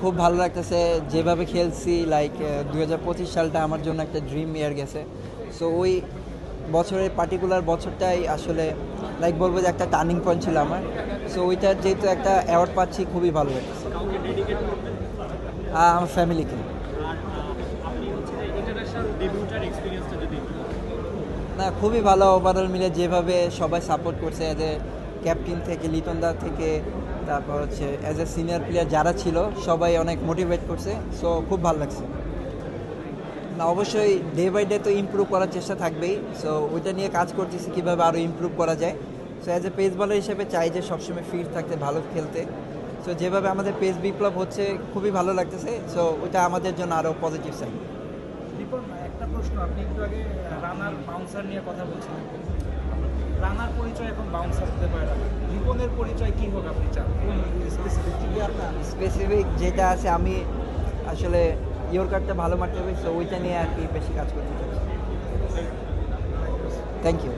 খুব ভালো লাগতেছে যেভাবে খেলছি, লাইক 2025 সালটা আমার জন্য একটা ড্রিম ইয়ার গেছে। সো ওই বছরের পার্টিকুলার বছরটাই আসলে লাইক বলবো যে একটা টার্নিং পয়েন্ট ছিল আমার। সো ওইটার যেহেতু একটা অ্যাওয়ার্ড পাচ্ছি, খুবই ভালো লাগতেছে। কাউকে ডেডিকেট করবেন? আমার ফ্যামিলিকে। আর আপনি হচ্ছে যে ইন্টারন্যাশনাল ডেবিউটার এক্সপিরিয়েন্সটা যদি একটু বলেন। না, খুবই ভালো ওভারঅল মিলে যেভাবে সবাই সাপোর্ট করছে, অ্যাজ এ ক্যাপ্টেন থেকে লিটনদা থেকে তারপর হচ্ছে অ্যাজ এ সিনিয়র প্লেয়ার যারা ছিল সবাই অনেক মোটিভেট করছে। সো খুব ভালো লাগছে। না, অবশ্যই ডে বাই ডে তো ইমপ্রুভ করার চেষ্টা থাকবেই। সো ওইটা নিয়ে কাজ করতেছি কীভাবে আরও ইমপ্রুভ করা যায়। সো অ্যাজ এ পেস বলার হিসেবে চাই যে সবসময় ফিট থাকতে, ভালো খেলতে। সো যেভাবে আমাদের পেস বিপ্লব হচ্ছে খুবই ভালো লাগতেছে। সো ওইটা আমাদের জন্য আরও পজিটিভ সাইড। রিপন, একটা প্রশ্ন, আপনি একটু আগে রানার বাউন্সার নিয়ে কথা বলছিলেন। রানার পরিচয় এখন বাউন্সার হতে পারে না, রিপনের পরিচয় কি হোক আপনি চান? কোন স্পেসিফিক আপনার? স্পেসিফিক যেটা আছে, আমি আসলে ইয়র্কারটা ভালো মারতে হবে। সো ওইটা নিয়ে আর কি বেশি কাজ করতে চাচ্ছি। Thank you.